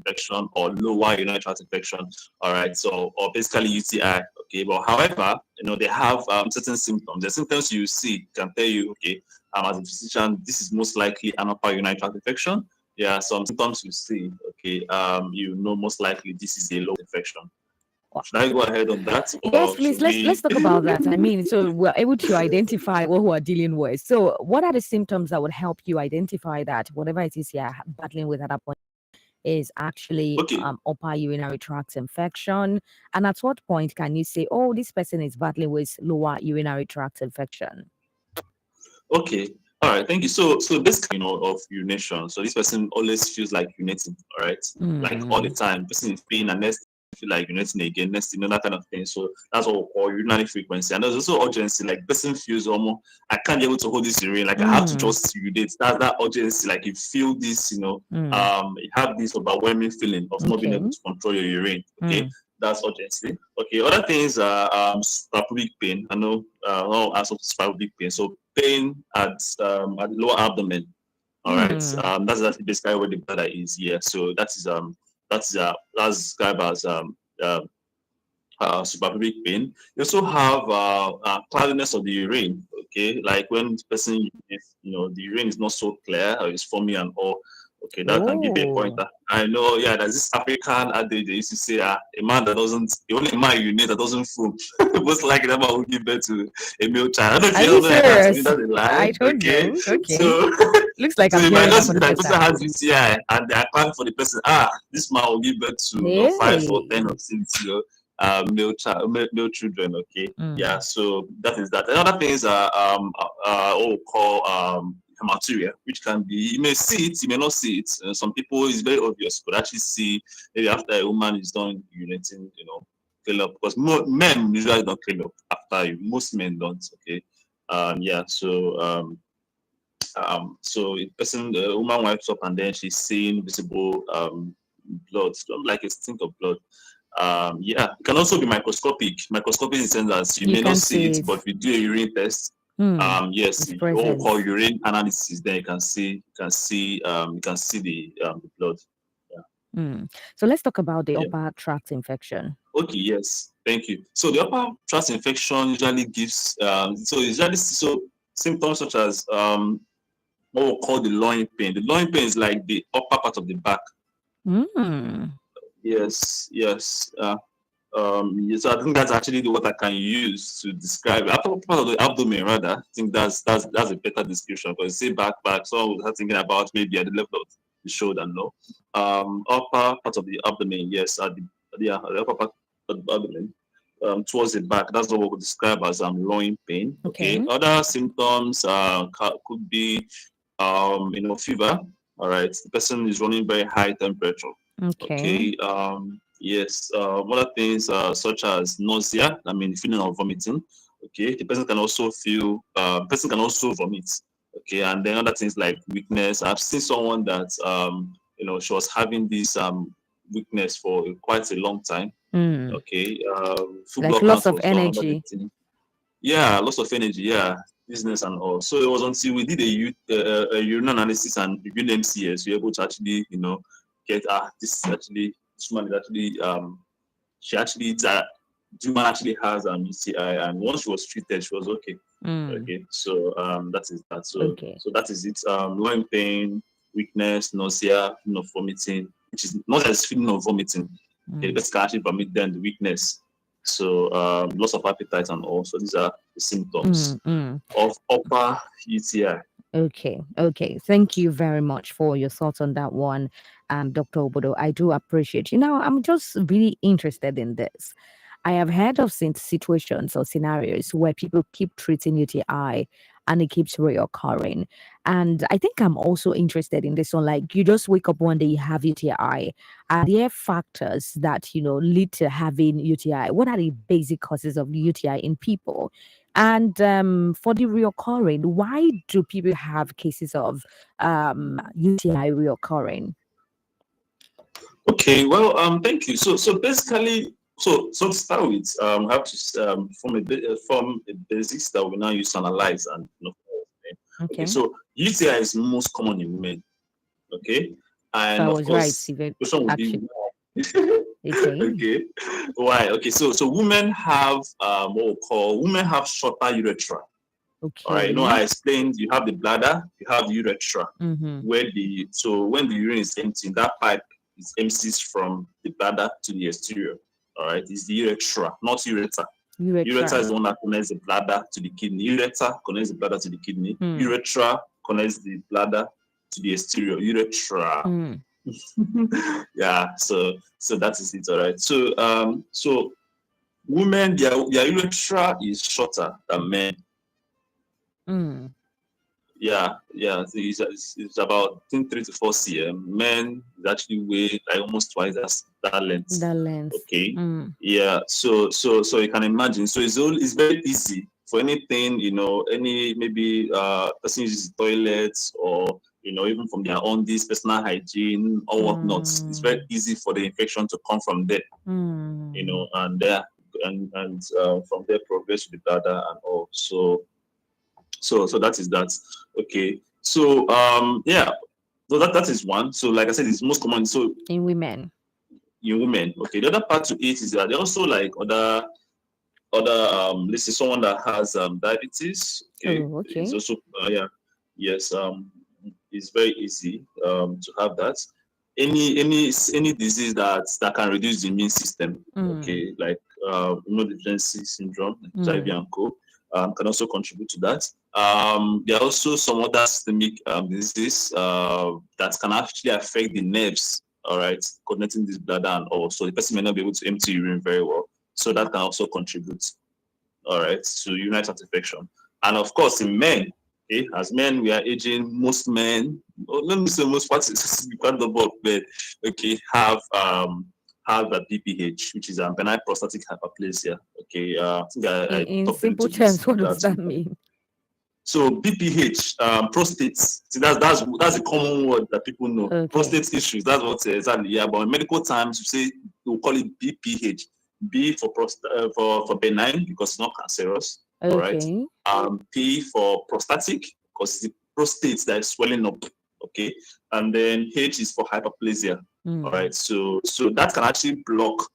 infection or lower urinary tract infection. All right, so or basically UTI. Okay, but however, they have certain symptoms. The symptoms you see can tell you, okay, as a physician, this is most likely an upper urinary tract infection. Yeah, some symptoms you see, okay, most likely this is a low infection. Should I go ahead on that? Yes, Or please. should Let's we? talk about that. I mean, so we're able to identify what we're dealing with. So, what are the symptoms that would help you identify that whatever it is you're battling with at that point is actually Okay, upper urinary tract infection? And at what point can you say, "Oh, this person is battling with lower urinary tract infection"? okay. All right, thank you. So basically, of urination. So this person always feels like urinating, all right? Like all the Mm. time. Person is pain and next feel like urinating again, next that kind of thing. So that's what we call urinary frequency. And there's also urgency, like person feels almost I can't be able to hold this urine, like I have to Mm. just urinate. That's that urgency, like you feel this, Mm. you have this overwhelming feeling of not being Okay. able to control your urine. Okay. Mm. That's urgency. Okay, other things are suprapubic pain. I know all aspects of suprapubic pain. So pain at the lower abdomen. All right, Mm. that's basically where the bladder is. Yeah, so that's described as suprapubic pain. You also have cloudiness of the urine. Okay, like when the person, the urine is not so clear or is foamy and all. Okay, that can give a Oh. pointer. I know, yeah, there's this African adage they used to say, a man that doesn't, the only man urinate that doesn't foam, most likely that man will give birth to a male child. I don't know if Are you you know that, that's serious? a lie. I don't Okay, know. Okay. so Looks like so I'm it might hearing that just for be the that first person time. has UTI and they are planning for the person, this man will give birth to five or Hey. 10 or 6 male children. Okay, yeah, Mm. so that is that. Another things are what we call hematuria, which can be, you may see it, you may not see it. Some people it's very obvious, but actually see maybe after a woman is done urinating, clean up, because men usually don't clean up after you. Most men don't. Okay, yeah, so the woman wipes up and then she's seeing visible blood, like a stink of blood. Yeah, it can also be microscopic. Microscopic in the sense that you You may not can't see see it, it. but if you do a urine test, Hmm. yes, It's what we present. call urine analysis, then you can see the blood. Yeah. Hmm. So let's talk about the Yeah. upper tract infection. Okay. Yes. Thank you. So the upper tract infection usually gives so symptoms such as what we call the loin pain. The loin pain is like the upper part of the back. Hmm. Yes, yes. Yes, so I think that's actually what I can use to describe it. Upper part of the abdomen, rather. I think that's a better description because say back, someone would start thinking about maybe at the level of the shoulder, no. Upper part of the abdomen, yes, at the upper part of the abdomen, towards the back. That's what we would describe as loin pain. Okay. Okay. Other symptoms could be fever. All right. The person is running very high temperature. Okay. Okay. Yes. Other things such as nausea. I mean, feeling of vomiting. Okay. The person can also feel. Person can also vomit. Okay. And then other things like weakness. I've seen someone that she was having this weakness for quite a long time. Hmm. Okay. Full Like blood loss count of was done under the energy. thing. Yeah, loss of energy. Yeah, business and all. So it was until we did a urine analysis and urine MCS, we were able to actually, get this woman is actually she actually the woman actually has UTI, and once she was treated, she was okay. Hmm. Okay, so that is that. So Okay. so that is it. Loin pain, weakness, nausea, feeling of vomiting, which is not as feeling of vomiting. Okay, the Hmm. person can actually vomit, then the weakness. So loss of appetite and all. So these are the Hmm. symptoms Hmm. of upper UTI. Okay, okay. Thank you very much for your thoughts on that one, Dr. Obodo. I do appreciate you. Now, I'm just really interested in this. I have heard of situations or scenarios where people keep treating UTI and it keeps reoccurring. And I think I'm also interested in this one. Like, you just wake up one day, you have UTI. Are there factors that, lead to having UTI? What are the basic causes of UTI in people? And for the reoccurring, why do people have cases of UTI reoccurring? Okay, well, thank you. So basically, so to start with, we have to form a basics that we now use to analyze and okay. Okay. So UTI is most common in women. Okay, So And I of was right, course, Steven. question would be Actually, why? okay. Okay, why? Okay, so women have what we call women have shorter urethra. All right, Okay. I explained you have the bladder, you have the urethra, Mm-hmm. where when the urine is empty, that pipe is empties from the bladder to the exterior. All right, it's the urethra, not ureter. Ureter Urethra. is the one that connects the bladder to the kidney. Ureter connects the bladder to the kidney. Mm. Urethra connects the bladder to the exterior. Urethra. Mm. Yeah, so that is it. All right. So women, their urethra is shorter than men. Mm. Yeah. So it's about, I think, 3 to 4 cm. Men is actually weigh like almost twice that length. The length. Okay. Mm. Yeah. So you can imagine. So it's very easy for anything. Any maybe person uses toilets, or even from their own this personal hygiene or whatnot. It's very Mm. easy for the infection to come from there. Mm. And there and from there progress to the bladder and all. So that is that. Okay. So yeah. So that is one. So like I said, it's most common. So In women. in women. Okay. The other part to it is that they also like other let's say someone that has diabetes. Okay. Oh, It's okay. also yeah. Yes. It's very easy to have that. Any disease that can reduce the immune system. Mm. Okay, like immunodeficiency syndrome, HIV Mm. and co. Can also contribute to that. There are also some other systemic diseases that can actually affect the nerves, all right, connecting this bladder and all. So the person may not be able to empty urine very well. So that can also contribute, all right, to urinary tract infection. And of course, in men, okay, as men, we are aging. Most men, let me say most parts, quite the bulk, but okay, have a BPH, which is a benign prostatic hyperplasia. Okay, I think In, I in talked a simple little bit terms, what on does that. that mean? So BPH, prostate. See, that's a common word that people know. Okay. Prostate issues. That's what exactly. Yeah, but in medical terms, we say we call it BPH. B for for benign because it's not cancerous. All right. Okay. P for prostatic because it's the prostate that is swelling up. Okay. And then H is for hyperplasia. All Mm. right. So that can actually block.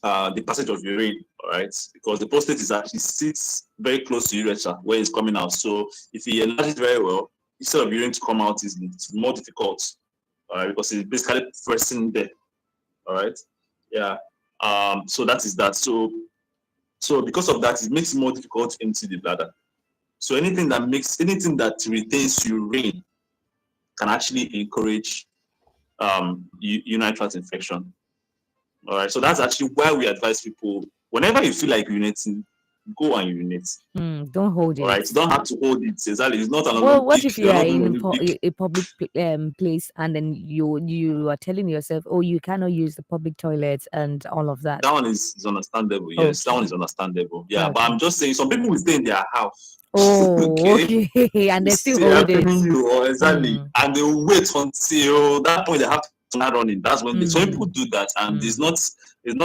The passage of urine, all right, because the prostate is actually sits very close to urethra where it's coming out. So if you enlarge it very well, instead of urine to come out easily, it's more difficult, all right, because it's basically pressing there, all right. Yeah. So that is that. So because of that, it makes it more difficult to empty the bladder. So anything that retains urine can actually encourage urinary tract infection. All right. So that's actually why we advise people whenever you feel like urinating, go and urinate. Mm. Don't hold All right. it. You don't have to hold it. Exactly. It's not an Well, what Olympic. if you You're are not doing in Olympic. a public place, and then you are telling yourself, oh, you cannot use the public toilets and all of that? That one is understandable. Yes, that one Okay. is understandable. Yeah. But Okay. I'm just saying some people will stay in their house. Oh, Okay. okay. And they still See, I'm hold it. telling you, or exactly. Mm. And they will wait until that point they have to start running. That's when some people Mm. do that, and Mm. it's not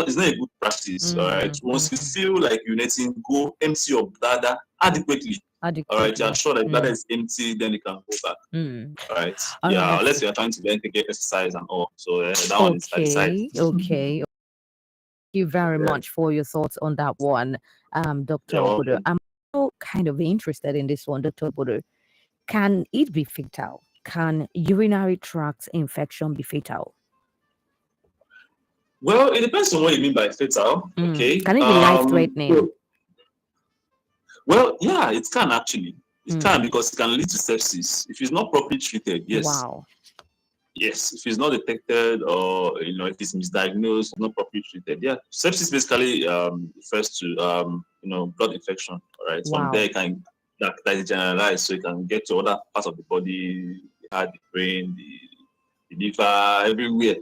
a good practice. All right. Mm. Once you Mm. feel like urinating, go empty your bladder adequately. All right. You're Adequately. sure that bladder Mm. is empty, then you can go back. Mm. All right. All Yeah. right. Unless you're trying to then get exercise and all. So that one is at the side. Okay. Okay. Thank you very Yeah. much for your thoughts on that one, Dr. You're Obodo. welcome. I'm also kind of interested in this one, Dr. Obodo. Can it be fatal? Can urinary tract infection be fatal? Well, it depends on what you mean by fatal. Mm. Okay. Can it be life threatening? Well, yeah, it can actually. It can Mm. because it can lead to sepsis if it's not properly treated. Yes, Wow. yes. If it's not detected or if it's misdiagnosed, not properly treated. Yeah, sepsis basically refers to blood infection. All right, from there Wow. it can that is generalized, so it can get to other parts of the body, the heart, the brain, the liver, everywhere.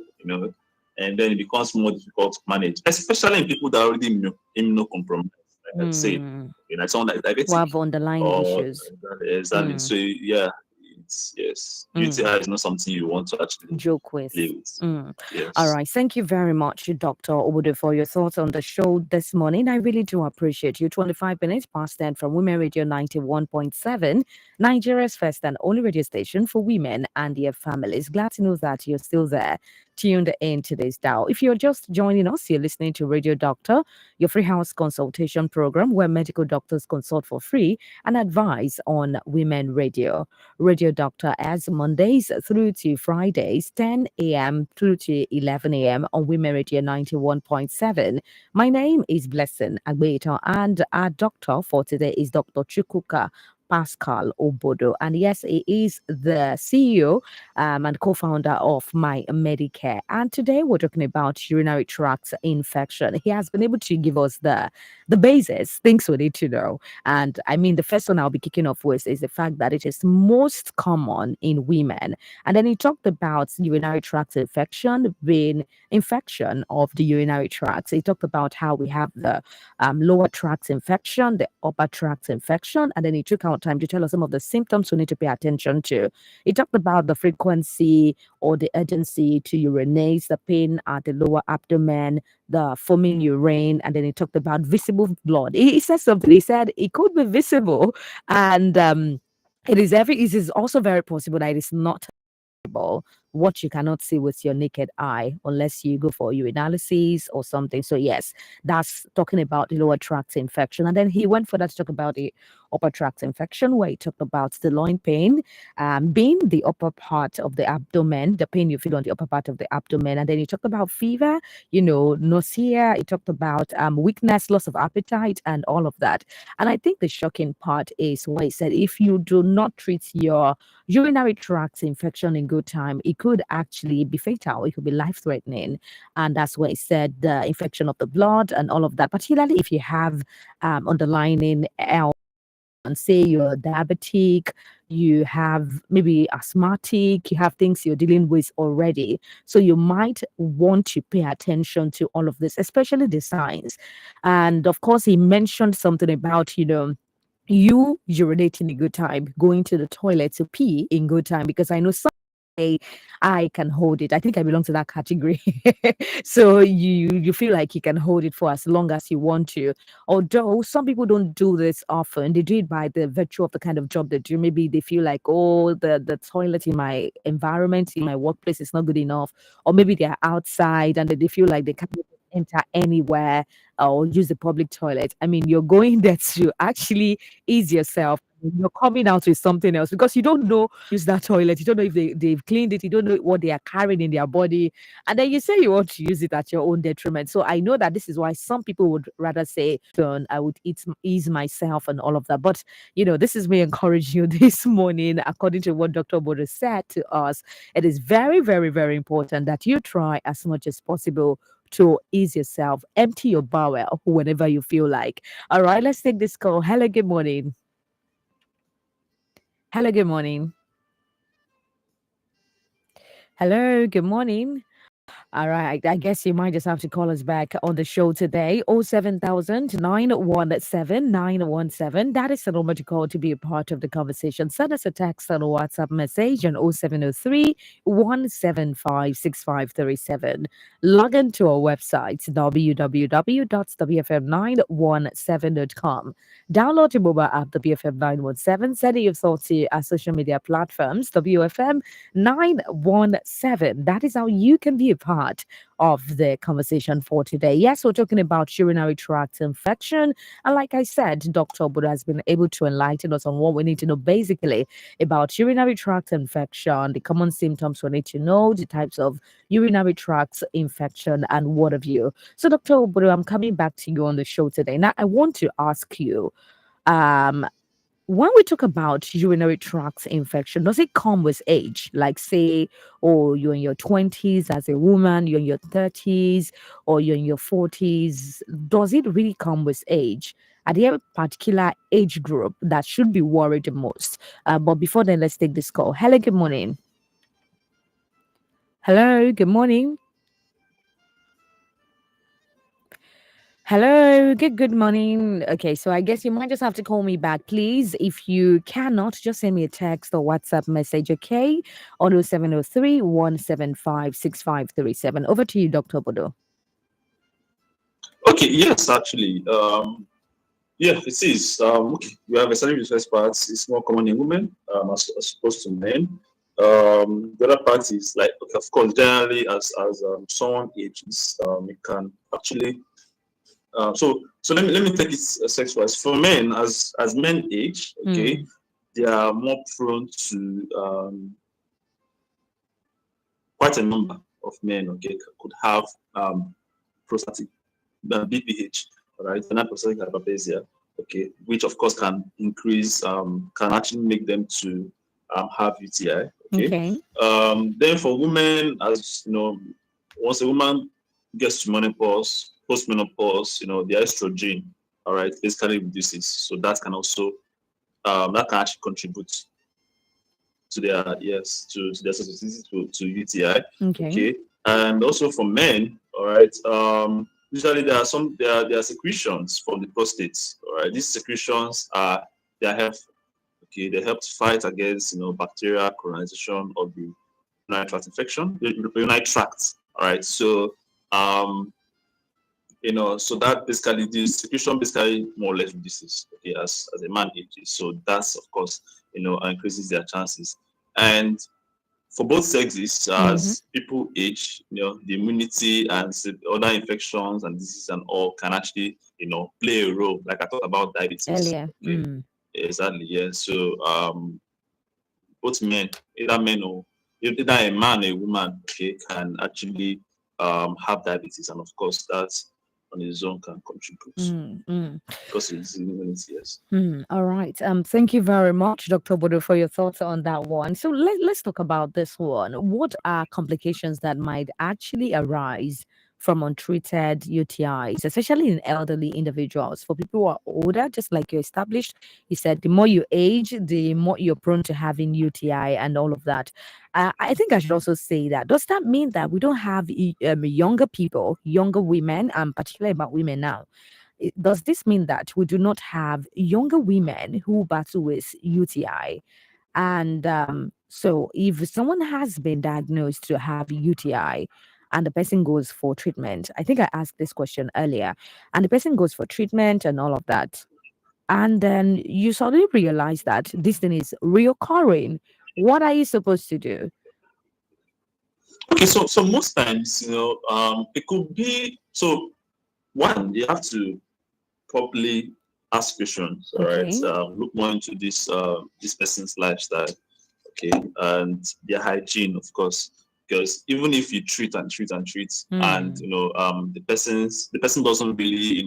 And then it becomes more difficult to manage, especially in people that are already immunocompromised, like I said, Mm. like someone that is Who diabetic have underlying or issues? exactly. Mm. So yeah, Yes, Mm. UTI is not something you want to actually Joke with. play with. Mm. All Yes. right. Thank you very much, Dr. Obodo, for your thoughts on the show this morning. I really do appreciate you. 25 minutes past 10 from Women Radio 91.7, Nigeria's first and only radio station for women and their families. Glad to know that you're still there, tuned in to this dial. If you're just joining us, you're listening to Radio Doctor, your free house consultation program where medical doctors consult for free and advise on women radio. Radio Doctor as Mondays through to Fridays, 10 a.m. through to 11 a.m. on Women Radio 91.7. My name is Blessing Agbeito, and our doctor for today is Dr. Chukuka Pascal Obodo. And yes, he is the CEO and co-founder of My Medicare. And today we're talking about urinary tract infection. He has been able to give us the basis, things we need to know. And I mean, the first one I'll be kicking off with is the fact that it is most common in women. And then he talked about urinary tract infection being infection of the urinary tract. He talked about how we have the lower tract infection, the upper tract infection, and then he took out time to tell us some of the symptoms we need to pay attention to. He talked about the frequency or the urgency to urinate, the pain at the lower abdomen, the foaming urine, and then he talked about visible blood. He said something. He said it could be visible, and it is also very possible that it is not what you cannot see with your naked eye unless you go for urinalysis or something. So yes, that's talking about the lower tract infection. And then he went further to talk about the upper tract infection, where he talked about the loin pain, being the upper part of the abdomen, the pain you feel on the upper part of the abdomen. And then he talked about fever, nausea. He talked about weakness, loss of appetite, and all of that. And I think the shocking part is what he said: if you do not treat your urinary tract infection in good time, it could actually be fatal. It could be life threatening. And that's why he said the infection of the blood and all of that, particularly if you have underlying health, and say you're diabetic, you have maybe asthmatic, you have things you're dealing with already. So you might want to pay attention to all of this, especially the signs. And of course, he mentioned something about, you urinating in good time, going to the toilet to pee in good time, because I know some say I can hold it. I think I belong to that category. So you feel like you can hold it for as long as you want to. Although some people don't do this often, they do it by the virtue of the kind of job they do. Maybe they feel like, oh, the toilet in my environment, in my workplace is not good enough, or maybe they're outside and they feel like they can't enter anywhere or use the public toilet. I mean, you're going there to actually ease yourself. You're coming out with something else because you don't know use that toilet. You don't know if they've cleaned it. You don't know what they are carrying in their body. And then you say you want to use it at your own detriment. So I know that this is why some people would rather say, "Turn, I would ease myself and all of that." But this is me encouraging you this morning, according to what Dr. Bodo said to us. It is very, very, very important that you try as much as possible to ease yourself, empty your bowel whenever you feel like. All right, let's take this call. Hello, good morning. Hello, good morning. Hello, good morning. All right. I guess you might just have to call us back on the show today. 07000 That is the number to call to be a part of the conversation. Send us a text on a WhatsApp message on 0703 175 6537. Log into our website, www.wfm917.com. Download your mobile app, the BFM 917. Send your thoughts to our social media platforms, WFM 917. That is how you can be a part of the conversation for today. Yes, we're talking about urinary tract infection. And like I said, Dr. Buddha has been able to enlighten us on what we need to know basically about urinary tract infection, the common symptoms we need to know, the types of urinary tract infection, and what have you. So, Dr. Buddha, I'm coming back to you on the show today. Now, I want to ask you, um, when we talk about urinary tract infection, does it come with age? Like, say, oh, you're in your 20s as a woman, you're in your 30s, or you're in your 40s. Does it really come with age? Are there a particular age group that should be worried the most? But before then, let's take this call. Hello, good morning. Hello, good morning. Hello, good morning. Okay, so I guess you might just have to call me back, please. If you cannot, just send me a text or WhatsApp message, okay? On 0703 Over to you, Dr. Bodo. Okay, yes, actually. Yeah, it is. Okay, we have a certain first part. It's more common in women as opposed to men. The other part is like, okay, of course, generally as someone ages, it can actually. So let me take it sex wise. For men, as men age, okay, they are more prone to quite a number of men, okay, could have prostatic BPH, all right, benign prostatic hyperplasia, okay, which of course can increase, can actually make them to have UTI, okay. Okay. Then for women, as you know, once a woman gets to menopause, post-menopause, the estrogen, all right, basically reduces, so that can actually contribute to their to their sensitivity to UTI. Okay. Okay. And also for men, all right, usually there are secretions from the prostate. All right. These secretions are they help they help to fight against bacterial colonization of the urinary tract infection, the urinary tract. All right. So so that basically the secretion basically more or less reduces, okay, as a man ages. So that's of course, increases their chances. And for both sexes, as people age, the immunity and other infections and diseases and all can actually, play a role. Like I talked about diabetes. Earlier. Okay. Exactly. Yeah. So both men, either a man or a woman, okay, can actually have diabetes, and of course that on its own can contribute because it's immunity. Yes. All right. Thank you very much, Dr. Bodo, for your thoughts on that one. So let's talk about this one. What are complications that might actually arise from untreated UTIs, especially in elderly individuals? For people who are older, just like you established, you said the more you age, the more you're prone to having UTI and all of that. I think I should also say that. Does that mean that we don't have younger people, younger women, particularly about women now? Does this mean that we do not have younger women who battle with UTI? And so, if someone has been diagnosed to have UTI and the person goes for treatment, I think I asked this question earlier, and the person goes for treatment and all of that, and then you suddenly realize that this thing is reoccurring, what are you supposed to do? Okay. So most times, it could be so. One, you have to properly ask questions. All right. Okay. Look more into this person's lifestyle. Okay, and their hygiene, of course, because even if you treat and treat and treat, and the person doesn't really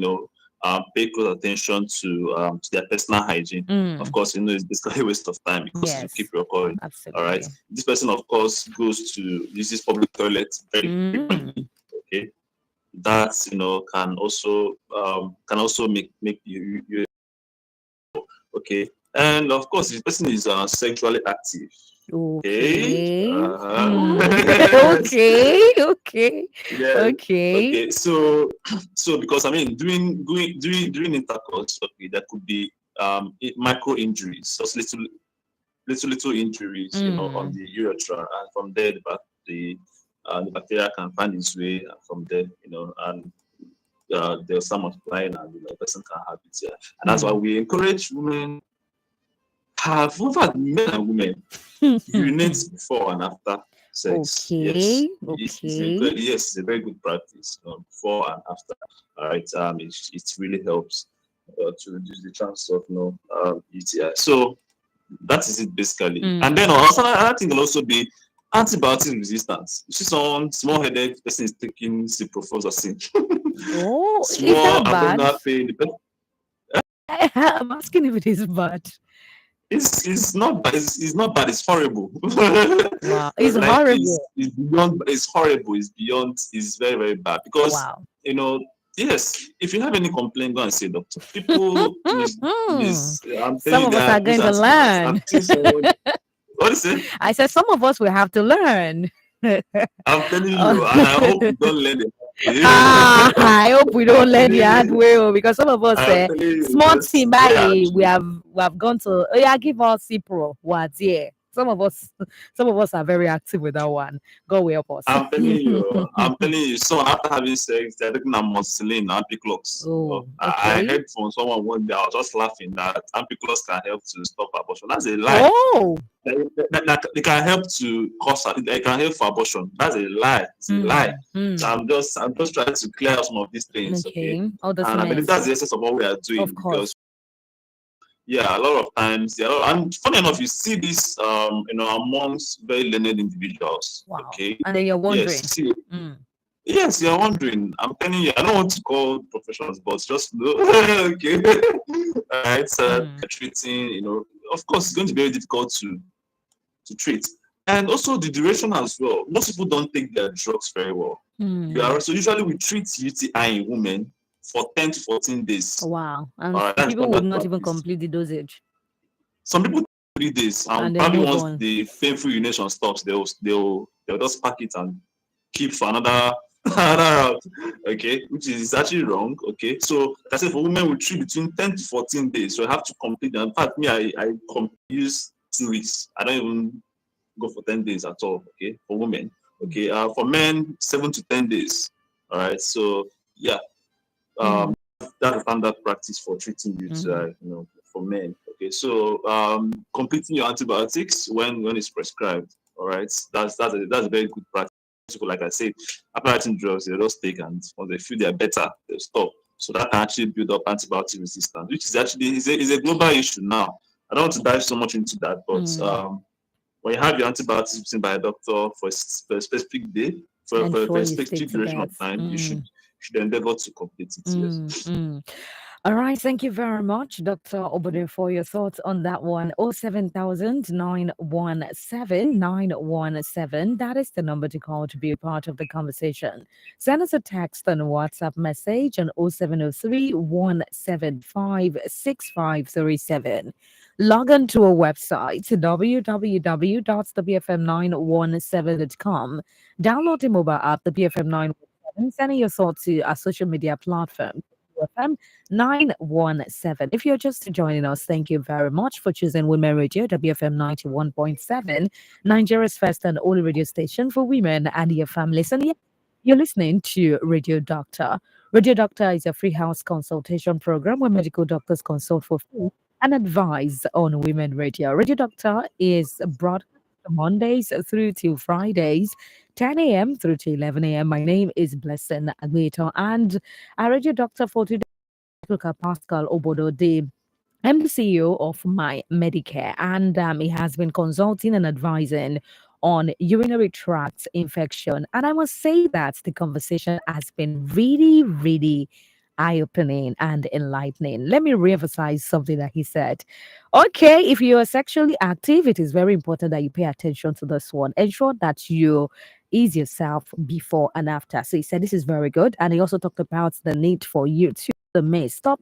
pay close attention to their personal hygiene. Of course, it's basically a waste of time because you keep Yes, recurring. All right, absolutely. this person, of course, uses public toilets very frequently. Okay, that can also make you okay. And of course, this person is sexually active. Okay. Okay. Yes. Okay. Yeah. Okay. Okay. So, because I mean, during intercourse, okay, there could be micro injuries, just little injuries, on the urethra, and from there the bacteria can find its way, and from there, and there's some multiplying, and the person can have it. Yeah. And that's why we encourage women have over men and women urinate before and after sex. Yes, Okay. Okay. yes, it's a very good practice, before and after. All right, it really helps to reduce the chance of UTI. So that is it basically. And then also another thing will also be antibiotic resistance. You see someone small-headed person is taking ciprofloxacin, Oh, is small that bad? abdominal pain. I'm asking if it is bad. It's not bad. It's not bad. It's horrible. Wow. It's Like horrible. it's beyond. It's horrible. It's beyond. It's very very bad because Wow. you know. Yes, if you have any complaint, go and see a doctor. People I'm telling Some you, of they us are abuse going to antibiotics. I'm learn. telling someone. What is it? I said some of us will have to learn. I'm telling you, and I hope you don't learn it. I hope we don't learn the hard way, oh, because some of us I'm say telling you, small yes, team yeah, by actually. we have gone to, oh yeah, give us Cipro. What, yeah. Some of us are very active with that one. God will help us. I'm telling you, someone after having sex, they're taking amoxicillin, ampiclox. Oh, I okay. heard from someone one day, I was just laughing that ampiclox can help to stop abortion. That's a lie. Oh. They can help to cause, they can help for abortion. That's a lie. It's a lie. Hmm. So Hmm. I'm just trying to clear up some of these things, okay? Okay. All this And I believe mess. that's the essence of what we are Of doing because course. yeah, a lot of times, yeah, and funny enough, you see this, amongst very learned individuals. Wow. Okay, And then you're yes, wondering. see, Mm. yes, you're wondering. I'm telling you, I don't want to call professionals, but just know, okay, all right, Mm. treating, of course, it's going to be very difficult to treat, and also the duration as well. Most people don't take their drugs very well. Mm. So usually we treat UTI in women for 10 to 14 days. Wow. And All right, some that's people would standard not even practice. complete the dosage Some people take 3 days, and and then probably move once on. the painful urination stops, they'll just pack it and keep for another another route. Okay, which is actually wrong. Okay, so like I said, for women we treat between 10 to 14 days, so I have to complete. In fact, me I use 2 weeks. I don't even go for 10 days at all. Okay, for women. Okay, for men 7 to 10 days. All right, so yeah, Mm. um, that's a standard practice for treating Mm-hmm. UTI, for men. Okay, so completing your antibiotics when it's prescribed. All right, that's a very good practice. Like I said, after writing drugs, they just take, and once they feel they're better, they stop. So that can actually build up antibiotic resistance, which is actually is a global issue now. I don't want to dive so much into that, but Mm. when you have your antibiotics written by a doctor for a specific day, for Ensure a you stick specific to duration that. of time, you Mm. should endeavor to complete it. Yes. Mm. All right, thank you very much, Dr. Obode, for your thoughts on that one. 07000 That is the number to call to be a part of the conversation. Send us a text and a WhatsApp message on 0703-175-6537. Log on to our website, www.thebfm917.com. Download the mobile app, the BFM 917. Send your thoughts to our social media platform. FM 917. If you're just joining us, thank you very much for choosing Women Radio, WFM 91.7, Nigeria's first and only radio station for women and your families. And yeah, you're listening to Radio Doctor. Radio Doctor is a free house consultation program where medical doctors consult for free and advise on women radio. Radio Doctor is broadcast Mondays through to Fridays, 10 a.m. through to 11 a.m. My name is Blessing Agweto, and our radio doctor for today, Dr. Pascal Obodo, I'm the CEO of My Medicare, and he has been consulting and advising on urinary tract infection. And I must say that the conversation has been really, really eye-opening and enlightening. Let me reemphasize something that he said. Okay, if you are sexually active, it is very important that you pay attention to this one. Ensure that you ease yourself before and after. So he said this is very good, and he also talked about the need for you to stop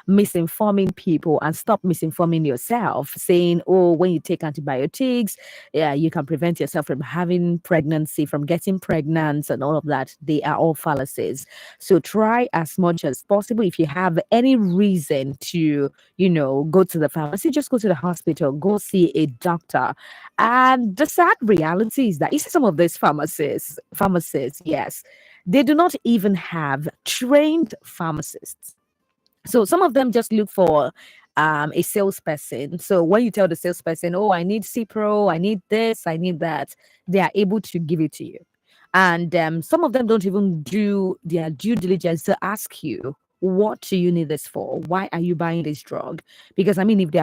misinforming people and stop misinforming yourself, saying, oh, when you take antibiotics, yeah, you can prevent yourself from having pregnancy, from getting pregnant, and all of that. They are all fallacies. So try as much as possible. If you have any reason to, go to the pharmacy, just go to the hospital, go see a doctor. And the sad reality is that you see some of these pharmacists, yes, they do not even have trained pharmacists. So some of them just look for a salesperson. So when you tell the salesperson, oh, I need Cipro, I need this, I need that, they are able to give it to you. And some of them don't even do their due diligence to ask you, what do you need this for? Why are you buying this drug? Because I mean, if they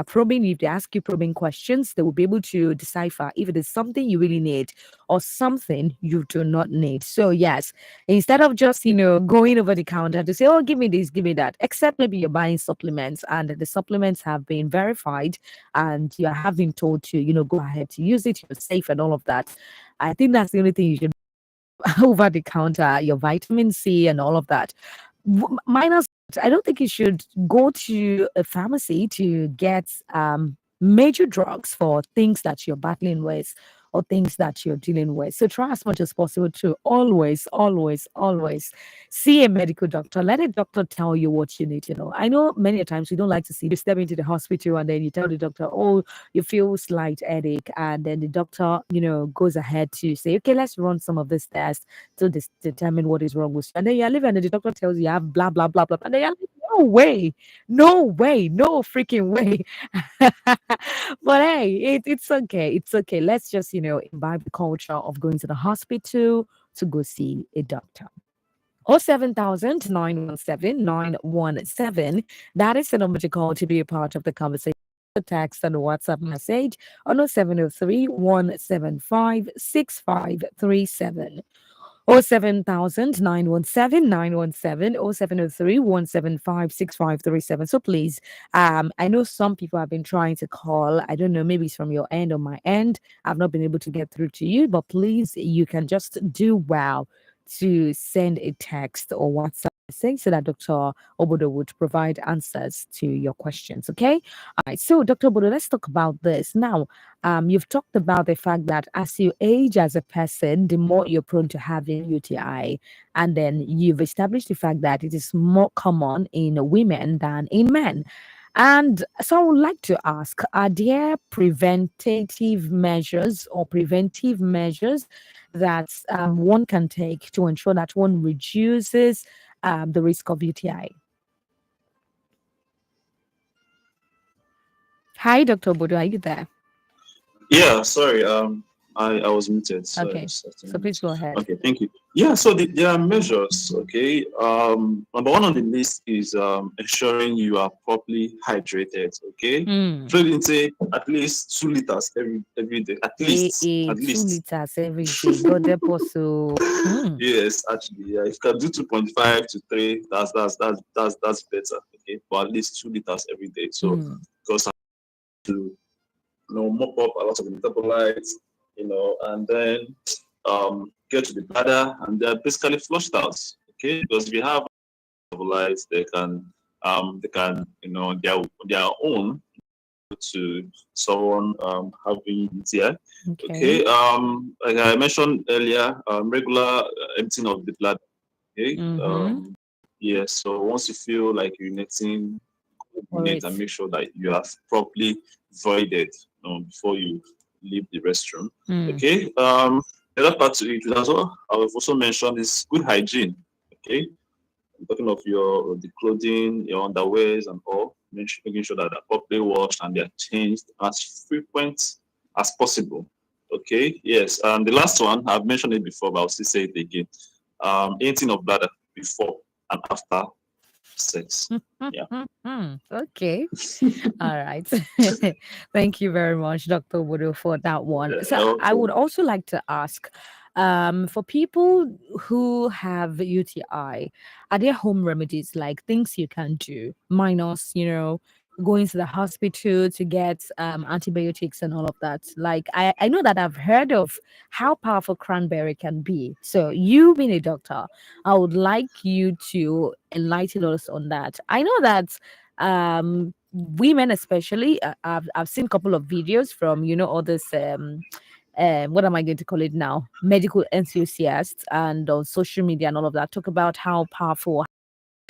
ask you probing questions, they will be able to decipher if it is something you really need or something you do not need. So yes, instead of just, going over the counter to say, oh, give me this, give me that, except maybe you're buying supplements and the supplements have been verified and you are having told to, go ahead to use it, you're safe and all of that. I think that's the only thing you should over the counter, your vitamin C and all of that. Minus, I don't think you should go to a pharmacy to get major drugs for things that you're battling with or things that you're dealing with. So try as much as possible to always, always, always see a medical doctor. Let a doctor tell you what you need to know. I know many a times we don't like to see you step into the hospital and then you tell the doctor, oh, you feel slight headache, and then the doctor, goes ahead to say, okay, let's run some of this tests to determine what is wrong with you. And then you're leaving and the doctor tells you have blah blah blah blah. And then you're like, no way, no way, no freaking way. But hey, it's okay. It's okay. Let's just, imbibe the culture of going to the hospital to go see a doctor. 07000 That is the number to call to be a part of the conversation. The text and the WhatsApp message on 0703 175 6537. 07000 So please, I know some people have been trying to call. I don't know, maybe it's from your end or my end. I've not been able to get through to you, but please, you can just do well to send a text or WhatsApp message so that Dr. Obodo would provide answers to your questions. Okay. All right. So, Dr. Obodo, let's talk about this now. You've talked about the fact that as you age as a person, the more you're prone to having UTI. And then you've established the fact that it is more common in women than in men. And so I would like to ask, are there preventative measures or preventive measures that one can take to ensure that one reduces the risk of UTI? Hi, Dr. Bodo, are you there? Yeah, sorry. I was muted, so I Okay, just had to so please mute. go ahead. Okay, thank you. Yeah, so there are measures. Okay. Number one on the list is ensuring you are properly hydrated. Okay. Mm. So you can say at least 2 liters every day. At least, at 2 least. liters every day. God help us. So, Yes, actually, yeah. If you can do 2.5 to 3, that's better. Okay, but at least 2 liters every day. So because to mop up a lot of metabolites, and then get to the bladder and they're basically flushed out. Okay, because if you have metabolites, they can their own to someone having UTI. okay. Okay, like I mentioned earlier, regular emptying of the blood. Okay, Mm-hmm. yeah. So once you feel like urinating, For urinate and it. make sure that you have properly voided before you leave the restroom. Mm. Okay. The other part to it is also I've also mentioned is good hygiene. Okay. I'm talking of the clothing, your underwears and all, making sure that they're properly washed and they're changed as frequent as possible. Okay. Yes. And the last one I've mentioned it before, but I'll still say it again. Emptying of bladder before and after sex. Yeah. Okay. All right. Thank you very much, Dr. Wudu, for that one. So I would Okay. also like to ask, for people who have UTI, are there home remedies like things you can do, minus, going to the hospital to get antibiotics and all of that? Like I know that I've heard of how powerful cranberry can be. So you being a doctor, I would like you to enlighten us on that. I know that women especially, I've seen a couple of videos from all this what am I going to call it now, medical enthusiasts, and on social media and all of that, talk about how powerful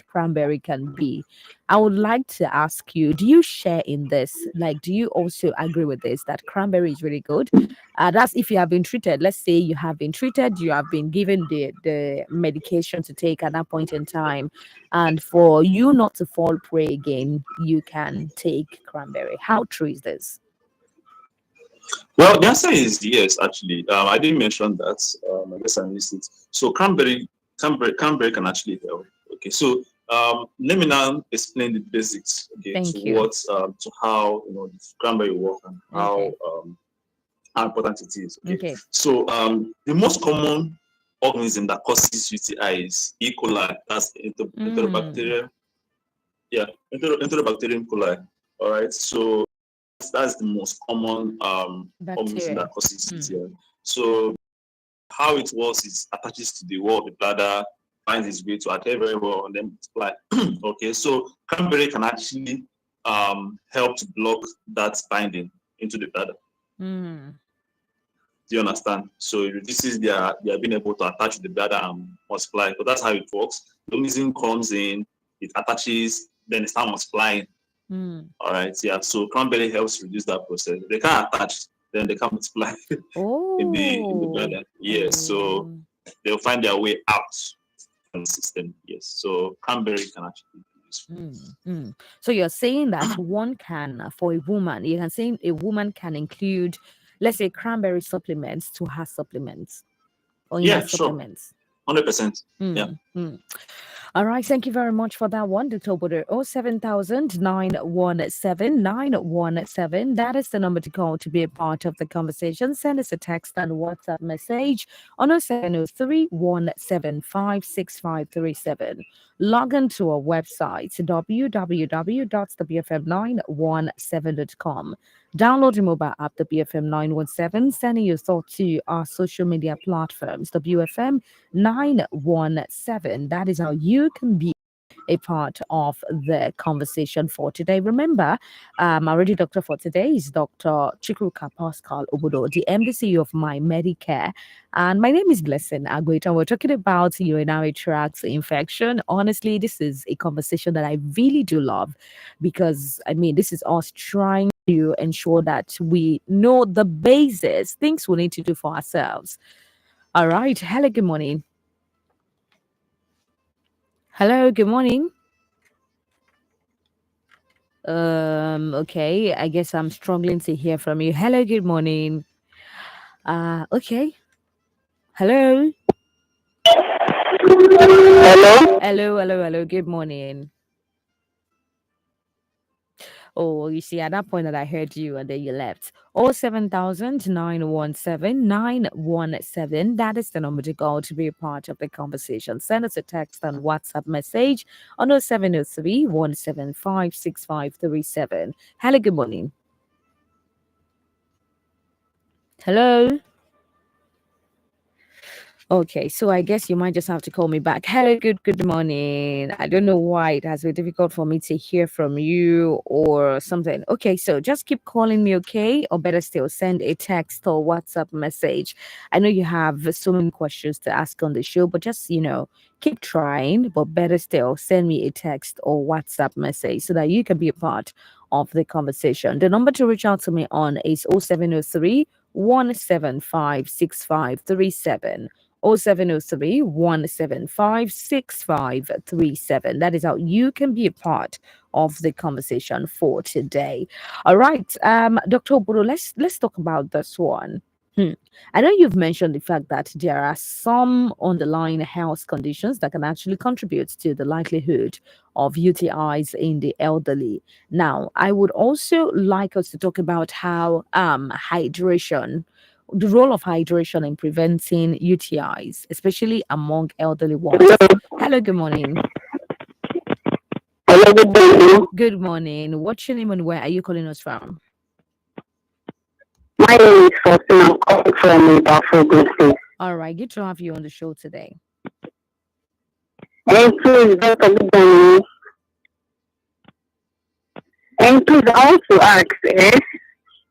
cranberry can be. I would like to ask you, do you share in this? Like, do you also agree with this that cranberry is really good? That's if you have been treated. Let's say you have been treated, you have been given the medication to take at that point in time, and for you not to fall prey again, you can take cranberry. How true is this? Well, the answer is yes, actually. I didn't mention that. I guess I missed it. So cranberry can actually help. Okay, so let me now explain the basics. Okay, to Thank you. what to how the cranberry work and Okay. how important it is. Okay, Okay. so the most common organism that causes UTI is E. coli. That's Mm, enterobacterium. Yeah, enterobacterium coli. All right, so that's the most common organism bacteria. that causes Mm. UTI. So how it works is attaches to the wall of the bladder, finds its way to adhere very well, and then multiply. Okay, so cranberry can actually help to block that binding into the bladder. Mm. Do you understand? So it reduces their being able to attach to the bladder and multiply. But that's how it works. The organism comes in, it attaches, then it starts multiplying. All right. Yeah. So cranberry helps reduce that process. If they can't attach, then they can't multiply in the bladder. Yes. So they'll find their way out from the system. Yes. So cranberry can actually be useful. So you're saying that one can, for a woman, you can say a woman can include, let's say, cranberry supplements to her supplements or in her Yeah, sure. supplements. 100%. Yeah. All right, thank you very much for that one, Dr. Bodo. 07000 917 917. That is the number to call to be a part of the conversation. Send us a text and WhatsApp message on 0703 175 6537. Log on to our website, www.thebfm917.com. Download the mobile app, the BFM 917, sending your thoughts to our social media platforms, WFM 917. That is how you can be a part of the conversation for today. Remember, our ready doctor for today is Dr. Chikruka Pascal Obodo, the MDC of My Medicare. And my name is Blessing Agwita. We're talking about urinary tract infection. Honestly, this is a conversation that I really do love because, I mean, this is us trying to ensure that we know the basis, things we need to do for ourselves. All right. Hello, good morning. Hello, good morning. Okay, I guess I'm struggling to hear from you. Hello, good morning. Okay. Hello. Hello, good morning. Oh, you see, at that point that I heard you and then you left. 07000 917 917. That is the number to call to be a part of the conversation. Send us a text and WhatsApp message on 0703 175 6537. Hello, good morning. Hello. Okay, so I guess you might just have to call me back. Hello, good morning. I don't know why it has been difficult for me to hear from you or something. Okay, so just keep calling me, okay? Or better still, send a text or WhatsApp message. I know you have so many questions to ask on the show, but just keep trying. But better still, send me a text or WhatsApp message so that you can be a part of the conversation. The number to reach out to me on is 0703 175 6537. 0703 175 6537. That is how you can be a part of the conversation for today. All right, Dr. Obodo, let's talk about this one. I know you've mentioned the fact that there are some underlying health conditions that can actually contribute to the likelihood of UTIs in the elderly. Now, I would also like us to talk about how hydration, the role of hydration in preventing UTIs, especially among elderly ones. Hello, good morning. Hello, good morning. Good morning. What's your name and where are you calling us from? My name is Faustina. I'm calling from Buffalo, Good State. All right, good to have you on the show today. And please, Dr. Good morning. And please, I want to ask,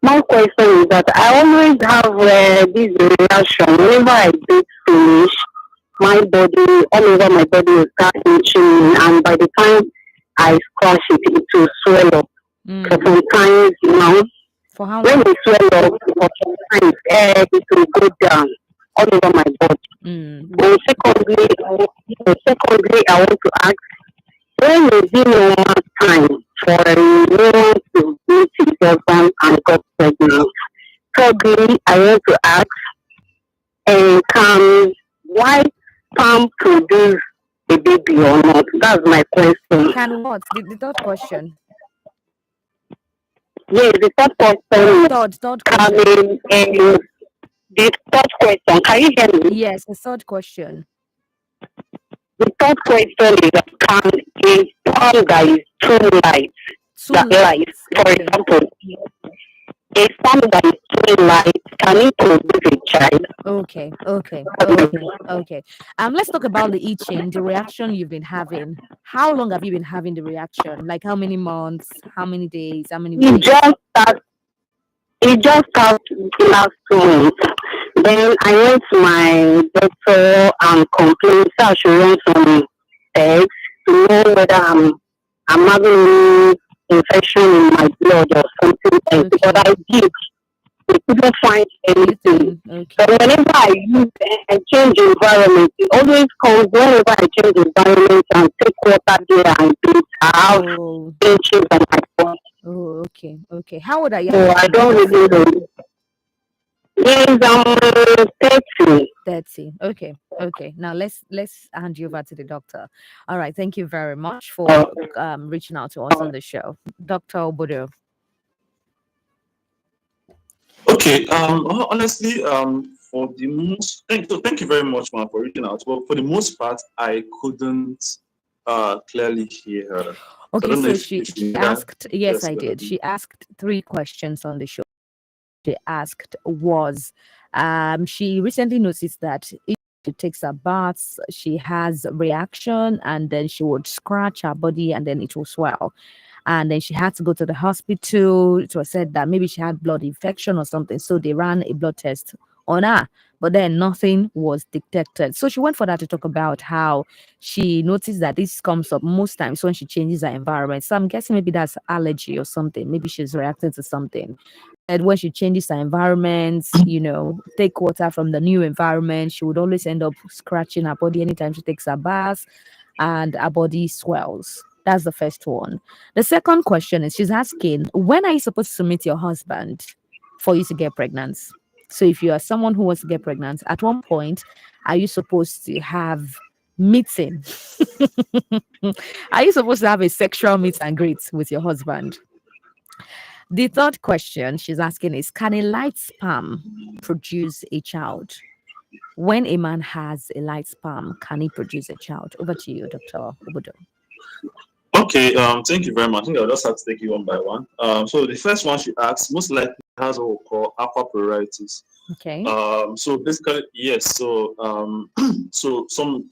my question is that I always have this reaction whenever I do finish, my body, all over my body will start itching, and by the time I squash it, it will swell up. So sometimes, for how when long? it swell up, for sometimes it will go down all over my body. And secondly, I want to ask, when is the normal time for a woman to meet his husband and get pregnant? Thirdly, I want to ask, can white sperm produce a baby or not? That's my question. Can what? The third question. Yes, the third question. Third question. The third question. Can you hear me? Yes, the third question. The third question is, can a sperm that is too light, for example, a sperm that is too light, can it produce a child? Okay. Let's talk about the itching, the reaction you've been having. How long have you been having the reaction? Like how many months, how many days, how many weeks? It just started last 2 months. Then I went to my doctor and complained, so I should run some tests to know whether I'm having any infection in my blood or something else. But Okay. I did. They couldn't find anything. Okay. But whenever I use a change environment, it always comes whenever I change environment and take water there and do, I have Oh, changes on my body. oh, okay. Okay. How old are you at So this I don't moment? really know. Yes, I'm 30. 30. Okay. Okay. Now let's hand you over to the doctor. All right. Thank you very much Uh, for reaching out to us on the show. Dr. Obodo. Okay. Honestly, for the most, thank you very much, man, for reaching out. But for the most part, I couldn't clearly hear her. So I Okay, don't know so if she you can. asked, yes, Yes, I go did. ahead. She asked three questions on the show. She asked was she recently noticed that if she takes her baths, she has reaction and then she would scratch her body and then it will swell. And then she had to go to the hospital. It was said that maybe she had blood infection or something. So they ran a blood test on her, but then nothing was detected. So she went for that to talk about how she noticed that this comes up most times when she changes her environment. So I'm guessing maybe that's allergy or something. Maybe she's reacting to something. And when she changes her environment, take water from the new environment, she would always end up scratching her body anytime she takes a bath and her body swells. That's the first one. The second question is she's asking, when are you supposed to meet your husband for you to get pregnant? So if you are someone who wants to get pregnant, at one point, are you supposed to have meeting? Are you supposed to have a sexual meet and greet with your husband? The third question she's asking is, can a light sperm produce a child? When a man has a light sperm, can he produce a child? Over to you, Dr. Obodo. Okay, thank you very much. I think I'll just have to take you one by one. So the first one she asked most likely has what we call aqua pruritus. Okay. So basically, yes. So so some,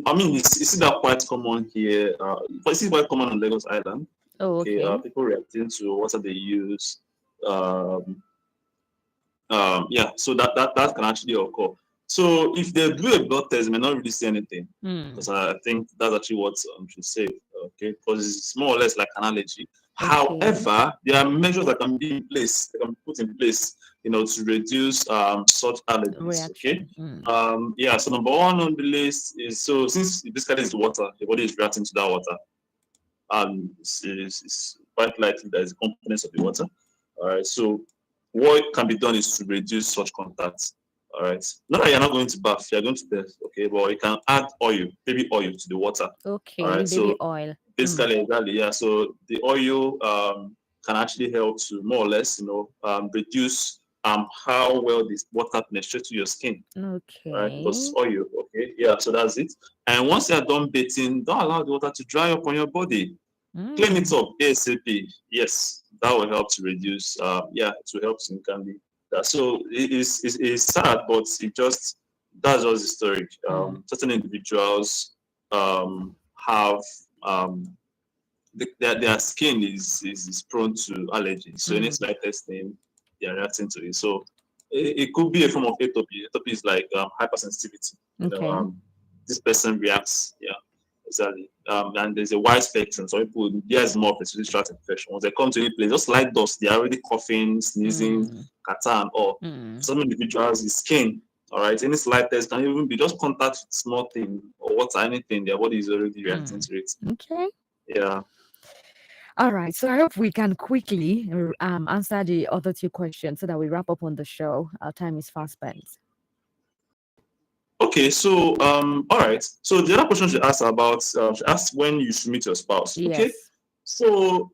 I mean, it's that quite common here. But it's quite common on Lagos Island. Oh, Okay, okay. people reacting to water they use. Um, yeah, so that can actually occur. So if they do a blood test, they may not really see anything, because I think that's actually what she said. Okay, because it's more or less like an allergy. Okay. However, there are measures that can be in place, that can be put in place, to reduce such allergies. Okay. Reaction. Yeah. So number one on the list is, so since basically it's water, the body is reacting to that water, and it's quite likely that it's components of the water. All right. So what can be done is to reduce such contacts. All right. Not that you're not going to bath, you're going to bath, okay, but you can add oil, baby oil to the water. Okay, All right. baby So oil. basically, exactly, yeah. So the oil can actually help to more or less, reduce how well this water penetrates to your skin. Okay. Right, because oil, okay, yeah. So that's it. And once you're done bathing, don't allow the water to dry up on your body. Clean it up ASAP. Yes, that will help to reduce. Yeah, to help significantly. So it's sad, but that's just the story. Certain individuals have their skin is prone to allergies. So any slightest thing, they are reacting to it. So it could be a form of atopy. Atopy is like hypersensitivity. Okay. This person reacts. Yeah, exactly. And there's a wide spectrum. Some people, there's more of a respiratory tract infection. Once they come to any place, just light dust, they're already coughing, sneezing, catarrh, or some individuals, the skin. All right, any slightest can even be just contact with small thing or water, anything. Their body is already reacting to it. Okay. Yeah. All right. So I hope we can quickly answer the other two questions so that we wrap up on the show. Our time is fast spent. Okay, so all right. So the other question she asked about, she asked when you should meet your spouse. Yes. Okay. So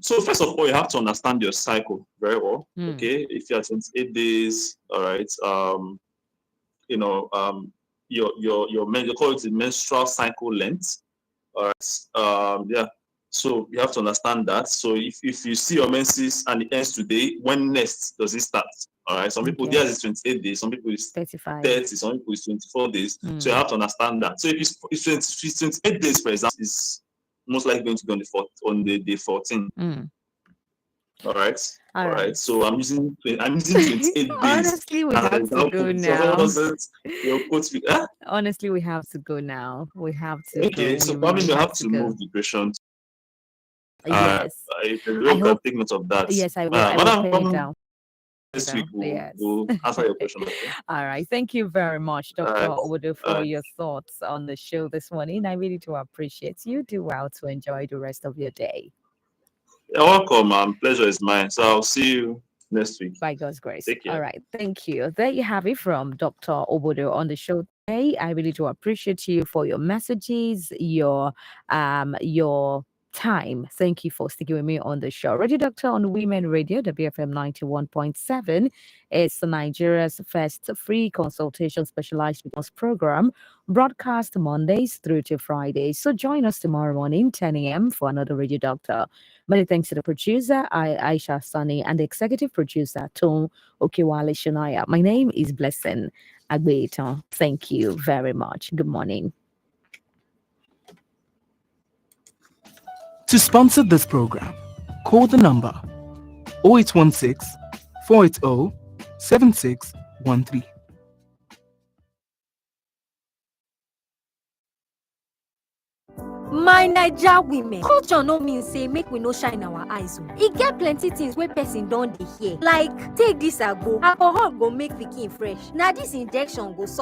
so first of all, you have to understand your cycle very well. Okay. If you're 28 days, all right. Your men, you call it the menstrual cycle length. All right. Yeah. So you have to understand that. So if you see your menses and it ends today, when next does it start? All right. Some people, theirs is 28 days. Some people is 35. 30. Some people is 24 days. So you have to understand that. So if it's 28 days, for example, is most likely going to be on the day 14. All right. All All right. right. So I'm using 28 days. Honestly, we as an have to go example. So how now. does it your quote be? Honestly, we have to go now. We have to go. Okay. We So probably really you have have to to go. move the question. Yes. If you I can hope. take note of that. Yes, I will. I will Madam, pen it come down. next week. Yes. We'll answer your question. Okay. All right. Thank you very much, All Dr. right. Obodo, All for right. your thoughts on the show this morning. I really do appreciate you. Do well to enjoy the rest of your day. You're welcome. Pleasure is mine. So I'll see you next week. By God's grace. Take care. All right. Thank you. There you have it from Dr. Obodo on the show today. I really do appreciate you for your messages, your time. Thank you for sticking with me on the show. Radio Doctor on Women Radio, WFM 91.7. It's Nigeria's first free consultation specialized fitness program, broadcast Mondays through to Fridays. So join us tomorrow morning, 10 a.m. for another Radio Doctor. Many thanks to the producer, Aisha Sani, and the executive producer, Tom Okiwale Shonaya. My name is Blessing Agbeito. Thank you very much. Good morning. To sponsor this program, call the number 0816 480 7613. My Naija women, culture no mean say make we no shine our eyes. E get plenty things wey person don dey hear, like take this agbo, alcohol go make pikin fresh, na this injection go solve